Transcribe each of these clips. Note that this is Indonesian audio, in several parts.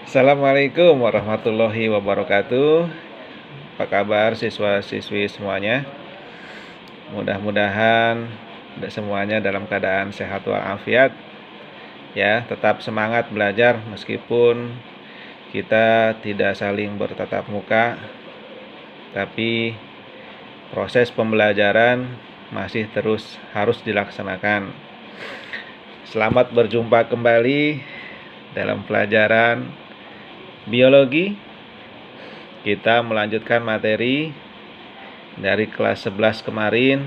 Assalamualaikum warahmatullahi wabarakatuh. Apa kabar siswa-siswi semuanya? Mudah-mudahan semuanya dalam keadaan sehat walafiat. Ya, tetap semangat belajar meskipun kita tidak saling bertatap muka, tapi proses pembelajaran masih terus harus dilaksanakan. Selamat berjumpa kembali dalam pelajaran biologi. Kita melanjutkan materi dari kelas 11 kemarin.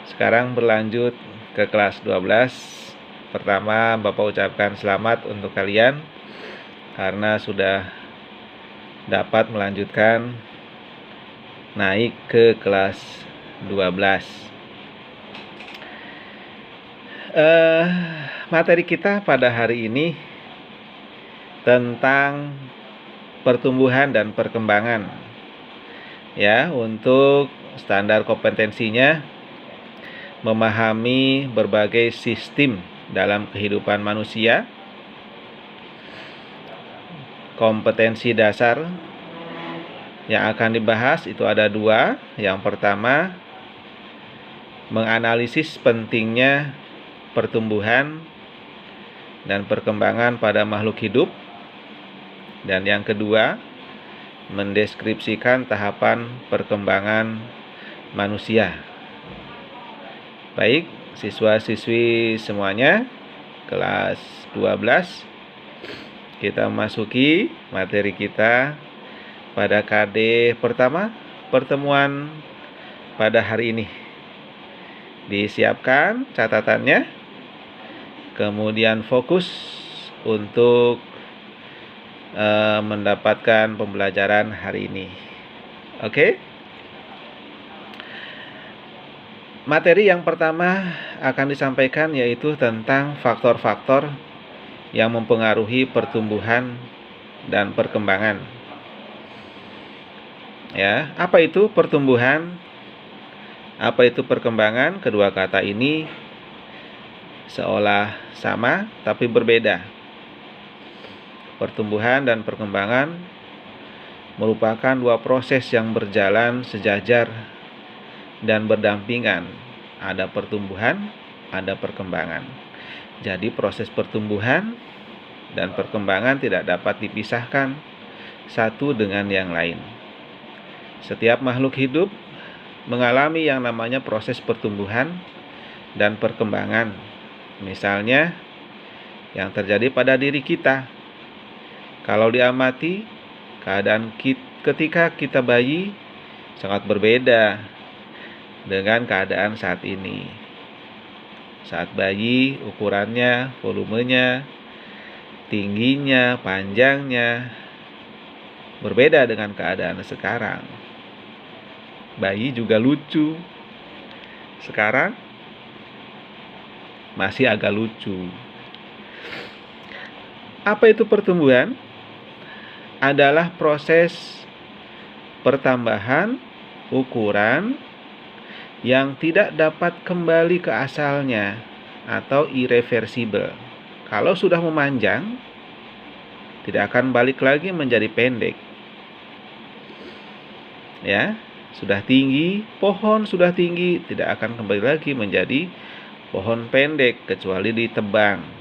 Sekarang berlanjut ke kelas 12. Pertama, Bapak ucapkan selamat untuk kalian karena sudah dapat melanjutkan naik ke kelas 12. Materi kita pada hari ini tentang pertumbuhan dan perkembangan. Ya, untuk standar kompetensinya memahami berbagai sistem dalam kehidupan manusia. Kompetensi dasar yang akan dibahas itu ada dua. Yang pertama, menganalisis pentingnya pertumbuhan dan perkembangan pada makhluk hidup. Dan yang kedua, mendeskripsikan tahapan perkembangan manusia. Baik, siswa-siswi semuanya, kelas 12, kita memasuki materi kita pada KD pertama, pertemuan pada hari ini. Disiapkan catatannya, kemudian fokus untuk mendapatkan pembelajaran hari ini. Oke? Materi yang pertama akan disampaikan yaitu tentang faktor-faktor yang mempengaruhi pertumbuhan dan perkembangan. Ya, apa itu pertumbuhan? Apa itu perkembangan? Kedua kata ini seolah sama tapi berbeda. Pertumbuhan dan perkembangan merupakan dua proses yang berjalan sejajar dan berdampingan. Ada pertumbuhan, ada perkembangan. Jadi proses pertumbuhan dan perkembangan tidak dapat dipisahkan satu dengan yang lain. Setiap makhluk hidup mengalami yang namanya proses pertumbuhan dan perkembangan. Misalnya yang terjadi pada diri kita. Kalau diamati, keadaan ketika kita bayi sangat berbeda dengan keadaan saat ini. Saat bayi, ukurannya, volumenya, tingginya, panjangnya berbeda dengan keadaan sekarang. Bayi juga lucu. Sekarang masih agak lucu. Apa itu pertumbuhan? Adalah proses pertambahan ukuran yang tidak dapat kembali ke asalnya atau irreversible. Kalau sudah memanjang, tidak akan balik lagi menjadi pendek. Ya, sudah tinggi, pohon sudah tinggi, tidak akan kembali lagi menjadi pohon pendek kecuali ditebang.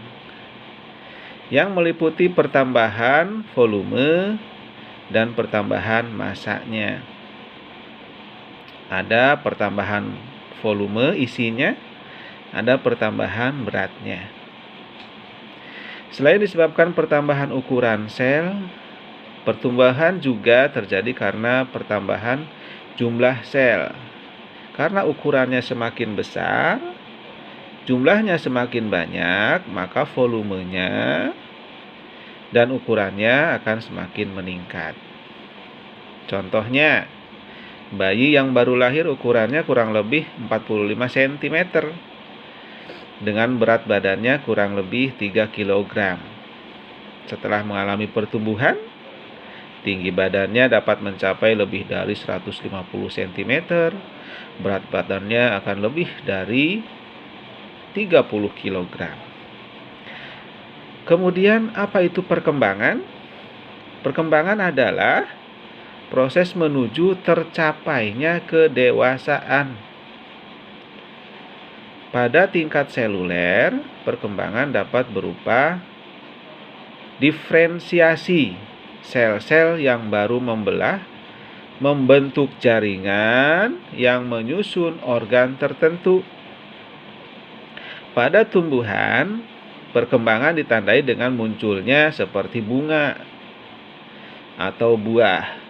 Yang meliputi pertambahan volume dan pertambahan masanya. Ada pertambahan volume isinya, ada pertambahan beratnya. Selain disebabkan pertambahan ukuran sel, pertumbuhan juga terjadi karena pertambahan jumlah sel. Karena ukurannya semakin besar, jumlahnya semakin banyak, maka volumenya dan ukurannya akan semakin meningkat. Contohnya, bayi yang baru lahir ukurannya kurang lebih 45 cm dengan berat badannya kurang lebih 3 kg. Setelah mengalami pertumbuhan, tinggi badannya dapat mencapai lebih dari 150 cm, berat badannya akan lebih dari 30 kg. Kemudian apa itu perkembangan? Perkembangan adalah proses menuju tercapainya kedewasaan. Pada tingkat seluler, perkembangan dapat berupa diferensiasi sel-sel yang baru membelah, membentuk jaringan yang menyusun organ tertentu. Pada tumbuhan, perkembangan ditandai dengan munculnya seperti bunga atau buah.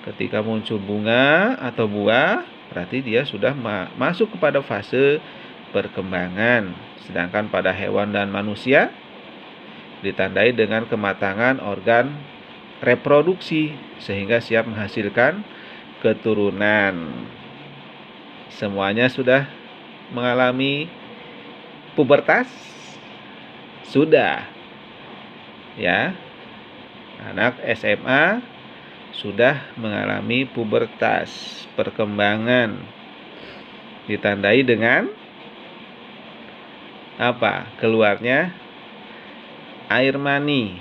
Ketika muncul bunga atau buah, berarti dia sudah masuk kepada fase perkembangan. Sedangkan pada hewan dan manusia ditandai dengan kematangan organ reproduksi sehingga siap menghasilkan keturunan. Semuanya sudah mengalami pubertas? Sudah. Ya. Anak SMA sudah mengalami pubertas, perkembangan. Ditandai dengan apa? Keluarnya air mani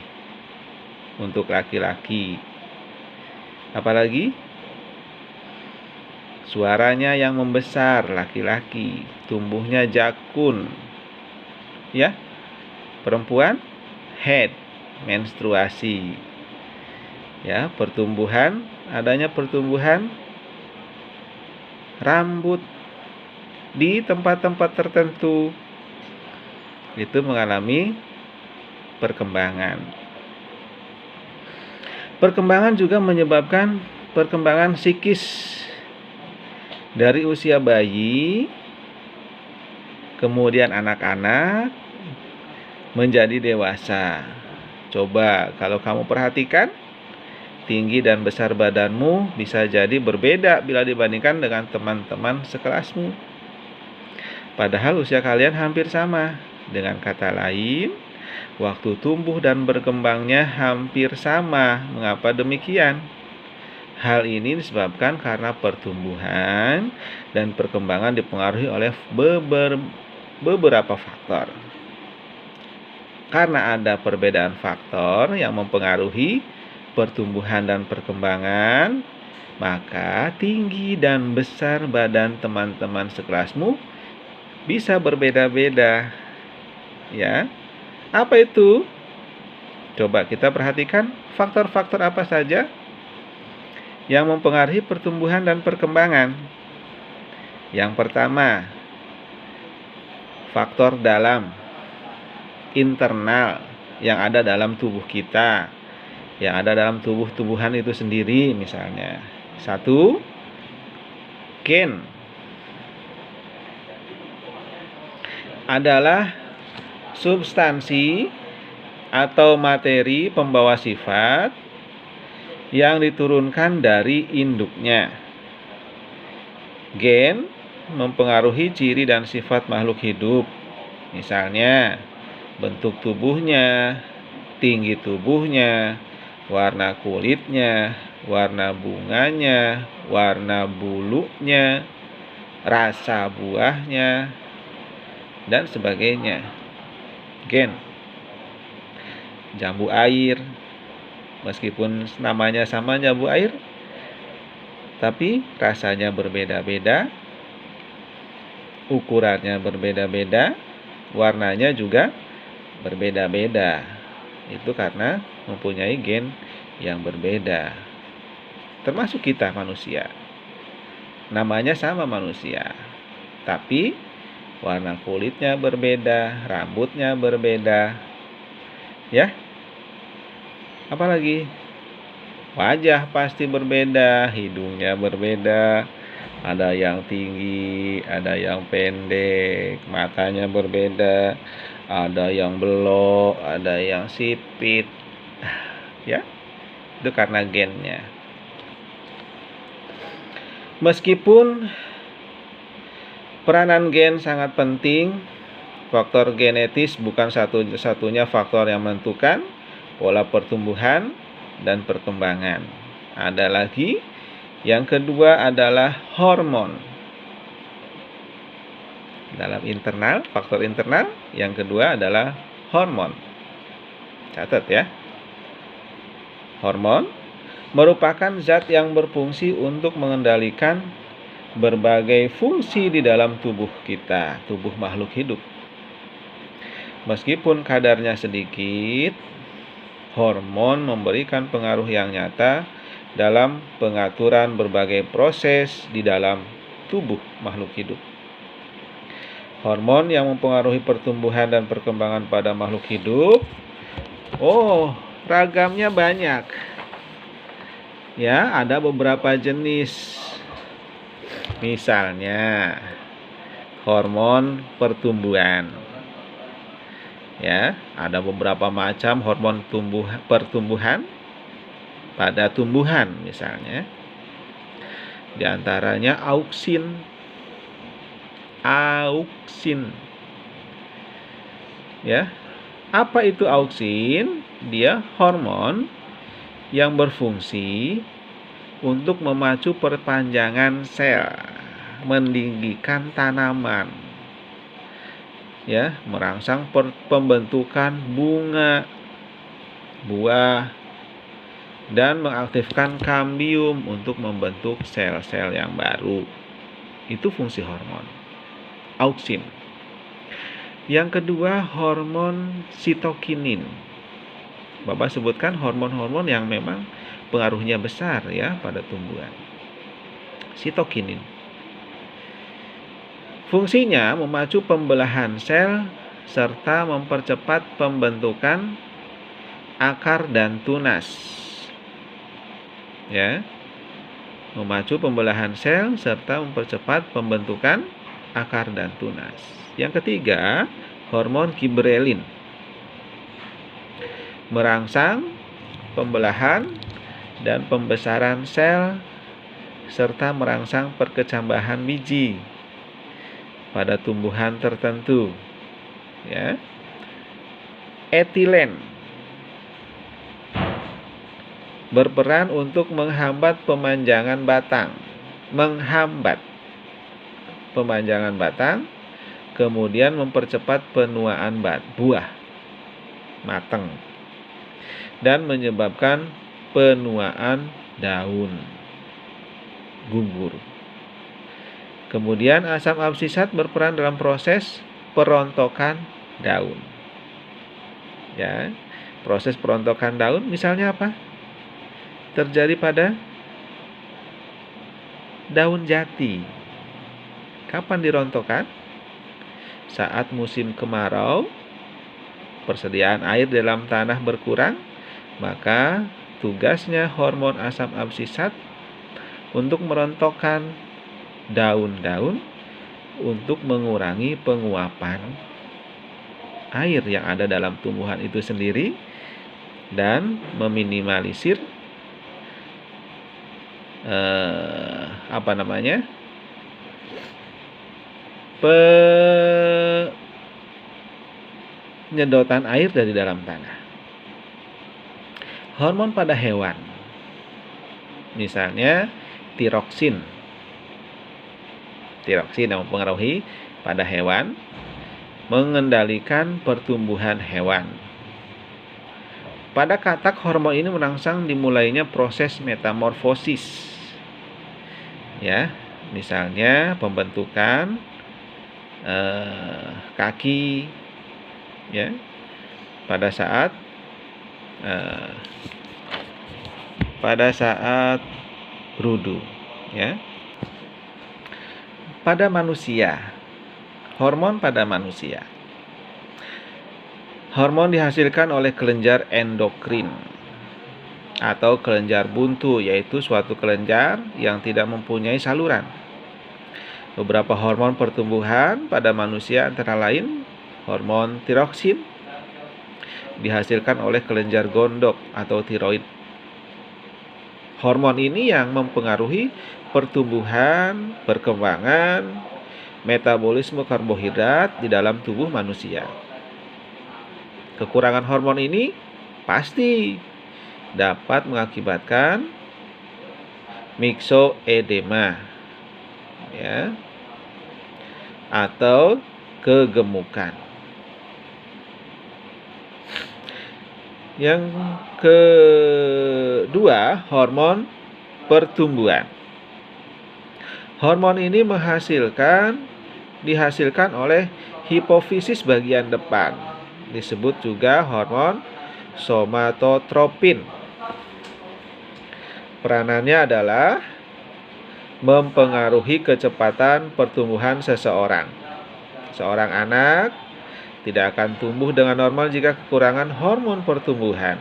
untuk laki-laki. Apalagi? Suaranya yang membesar laki-laki, tumbuhnya jakun. Ya. Perempuan head, menstruasi. Ya, pertumbuhan, adanya pertumbuhan rambut di tempat-tempat tertentu. Itu mengalami perkembangan. Perkembangan juga menyebabkan perkembangan psikis dari usia bayi, kemudian anak-anak, menjadi dewasa. Coba kalau kamu perhatikan, tinggi dan besar badanmu bisa jadi berbeda bila dibandingkan dengan teman-teman sekelasmu. Padahal usia kalian hampir sama. Dengan kata lain, waktu tumbuh dan berkembangnya hampir sama. Mengapa demikian? Hal ini disebabkan karena pertumbuhan dan perkembangan dipengaruhi oleh beberapa faktor. Karena ada perbedaan faktor yang mempengaruhi pertumbuhan dan perkembangan, maka tinggi dan besar badan teman-teman sekelasmu bisa berbeda-beda. Ya. Apa itu? Coba kita perhatikan faktor-faktor apa saja yang mempengaruhi pertumbuhan dan perkembangan. Yang pertama, faktor dalam, internal yang ada dalam tubuh kita, yang ada dalam tumbuhan itu sendiri. Misalnya, 1, gen adalah substansi atau materi pembawa sifat yang diturunkan dari induknya. Gen mempengaruhi ciri dan sifat makhluk hidup. Misalnya, bentuk tubuhnya, tinggi tubuhnya, warna kulitnya, warna bunganya, warna bulunya, rasa buahnya, dan sebagainya. Gen. Jambu air, meskipun namanya sama jambu air, tapi rasanya berbeda-beda, ukurannya berbeda-beda, warnanya juga berbeda-beda. Itu karena mempunyai gen yang berbeda. Termasuk kita manusia. Namanya sama manusia, tapi warna kulitnya berbeda, rambutnya berbeda. Ya. Apalagi? Wajah pasti berbeda, hidungnya berbeda. Ada yang tinggi, ada yang pendek, matanya berbeda, ada yang belok, ada yang sipit. Ya, itu karena gennya. Meskipun peranan gen sangat penting, faktor genetis bukan satu-satunya faktor yang menentukan pola pertumbuhan dan perkembangan. Ada lagi, yang kedua adalah hormon. dalam internal, faktor internal. Yang kedua adalah hormon. Catat ya. Hormon merupakan zat yang berfungsi untuk mengendalikan berbagai fungsi di dalam tubuh kita, tubuh makhluk hidup. Meskipun kadarnya sedikit, hormon memberikan pengaruh yang nyata dalam pengaturan berbagai proses di dalam tubuh makhluk hidup. Hormon yang mempengaruhi pertumbuhan dan perkembangan pada makhluk hidup, ragamnya banyak. Ya, ada beberapa jenis. Misalnya, hormon pertumbuhan. Ya, ada beberapa macam hormon pertumbuhan pada tumbuhan misalnya. Di antaranya auksin. Ya. Apa itu auksin? Dia hormon yang berfungsi untuk memacu perpanjangan sel, meninggikan tanaman. Ya, merangsang pembentukan bunga, buah, dan mengaktifkan kambium untuk membentuk sel-sel yang baru. Itu fungsi hormon auksin. Yang kedua, hormon sitokinin. Bapak sebutkan hormon-hormon yang memang pengaruhnya besar ya pada tumbuhan. Sitokinin. Fungsinya memacu pembelahan sel serta mempercepat pembentukan akar dan tunas. Ya. Memacu pembelahan sel serta mempercepat pembentukan akar dan tunas. Yang ketiga, hormon giberelin. Merangsang pembelahan dan pembesaran sel serta merangsang perkecambahan biji pada tumbuhan tertentu. Ya. Etilen berperan untuk menghambat pemanjangan batang, kemudian mempercepat penuaan buah matang dan menyebabkan penuaan daun gugur. Kemudian asam absisat berperan dalam proses perontokan daun. Ya, proses perontokan daun misalnya apa? Terjadi pada daun jati. Kapan dirontokkan? Saat musim kemarau, persediaan air dalam tanah berkurang, maka tugasnya hormon asam absisat untuk merontokkan daun-daun untuk mengurangi penguapan air yang ada dalam tumbuhan itu sendiri dan meminimalisir penyedotan air dari dalam tanah. Hormon pada hewan, misalnya tiroksin yang mempengaruhi pada hewan, mengendalikan pertumbuhan hewan. Pada katak, hormon ini merangsang dimulainya proses metamorfosis. Ya, misalnya pembentukan kaki, ya, pada saat rudu, ya. Pada manusia, hormon pada manusia. Hormon dihasilkan oleh kelenjar endokrin atau kelenjar buntu, yaitu suatu kelenjar yang tidak mempunyai saluran. Beberapa hormon pertumbuhan pada manusia antara lain hormon tiroksin dihasilkan oleh kelenjar gondok atau tiroid. Hormon ini yang mempengaruhi pertumbuhan, perkembangan, metabolisme karbohidrat di dalam tubuh manusia. Kekurangan hormon ini pasti dapat mengakibatkan myxoedema, ya, atau kegemukan. Yang kedua, hormon pertumbuhan. Hormon ini dihasilkan oleh hipofisis bagian depan. Disebut juga hormon somatotropin. Peranannya adalah mempengaruhi kecepatan pertumbuhan seseorang. Seorang anak tidak akan tumbuh dengan normal jika kekurangan hormon pertumbuhan.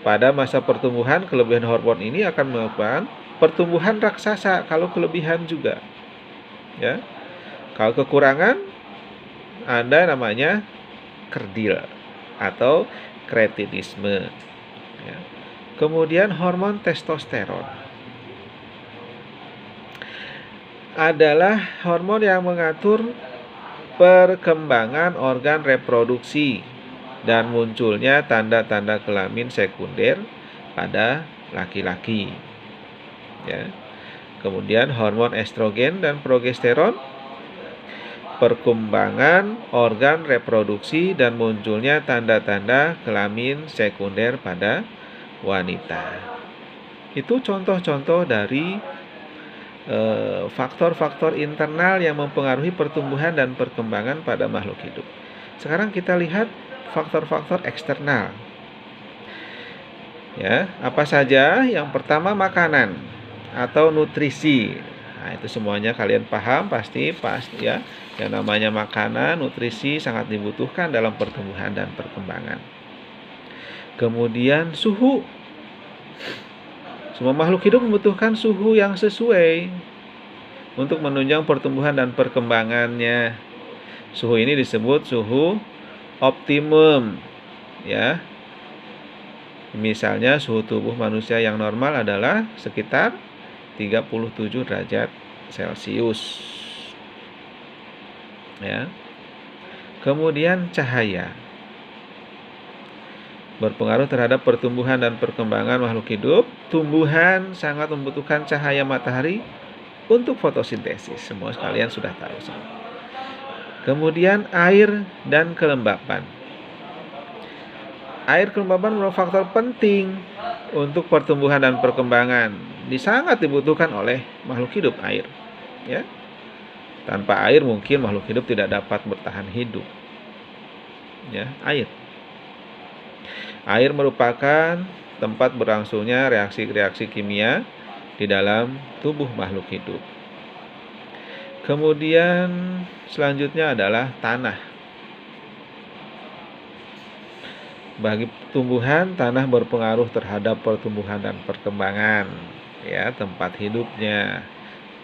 Pada masa pertumbuhan, kelebihan hormon ini akan menyebabkan pertumbuhan raksasa kalau kelebihan juga. Ya. Kalau kekurangan, ada namanya kerdil atau kretinisme. Ya. Kemudian hormon testosteron adalah hormon yang mengatur perkembangan organ reproduksi dan munculnya tanda-tanda kelamin sekunder pada laki-laki. Ya. Kemudian hormon estrogen dan progesteron, perkembangan organ reproduksi dan munculnya tanda-tanda kelamin sekunder pada wanita. Itu contoh-contoh dari faktor-faktor internal yang mempengaruhi pertumbuhan dan perkembangan pada makhluk hidup. Sekarang kita lihat faktor-faktor eksternal. Ya, apa saja? Yang pertama makanan atau nutrisi. Nah, itu semuanya kalian paham pasti ya. Yang namanya makanan, nutrisi sangat dibutuhkan dalam pertumbuhan dan perkembangan. Kemudian suhu. Semua makhluk hidup membutuhkan suhu yang sesuai untuk menunjang pertumbuhan dan perkembangannya. Suhu ini disebut suhu optimum, ya. Misalnya suhu tubuh manusia yang normal adalah sekitar 37 derajat Celcius. Ya. Kemudian cahaya berpengaruh terhadap pertumbuhan dan perkembangan makhluk hidup. Tumbuhan sangat membutuhkan cahaya matahari untuk fotosintesis. Semua kalian sudah tahu. Kemudian air dan kelembapan. Air kelembapan merupakan faktor penting untuk pertumbuhan dan perkembangan. Sangat dibutuhkan oleh makhluk hidup air. Ya. Tanpa air mungkin makhluk hidup tidak dapat bertahan hidup. Ya, air. Air merupakan tempat berlangsungnya reaksi-reaksi kimia di dalam tubuh makhluk hidup. Kemudian selanjutnya adalah tanah. Bagi tumbuhan, tanah berpengaruh terhadap pertumbuhan dan perkembangan, ya, tempat hidupnya.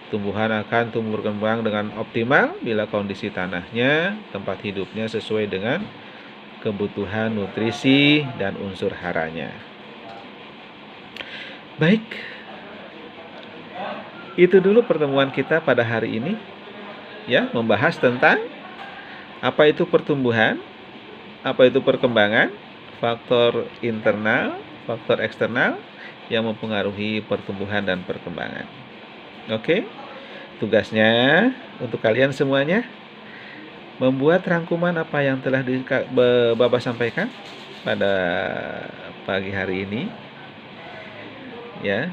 Tumbuhan akan tumbuh berkembang dengan optimal bila kondisi tanahnya, tempat hidupnya sesuai dengan kebutuhan nutrisi dan unsur haranya. Baik, itu dulu pertemuan kita pada hari ini, ya, membahas tentang apa itu pertumbuhan, apa itu perkembangan, faktor internal, faktor eksternal yang mempengaruhi pertumbuhan dan perkembangan. Oke, tugasnya untuk kalian semuanya membuat rangkuman apa yang telah Bapak sampaikan pada pagi hari ini. Ya,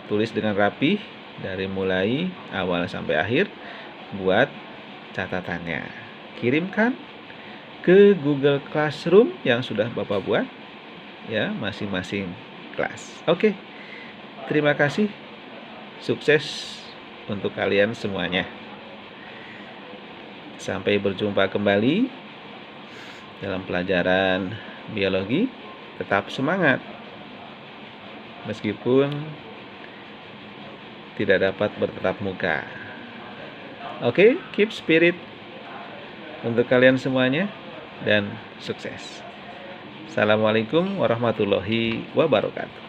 tulis dengan rapi dari mulai awal sampai akhir, buat catatannya. Kirimkan ke Google Classroom yang sudah Bapak buat, ya, masing-masing kelas. Oke. Terima kasih. Sukses untuk kalian semuanya. Sampai berjumpa kembali dalam pelajaran biologi. Tetap semangat meskipun tidak dapat bertatap muka. Oke, keep spirit untuk kalian semuanya dan sukses. Assalamualaikum warahmatullahi wabarakatuh.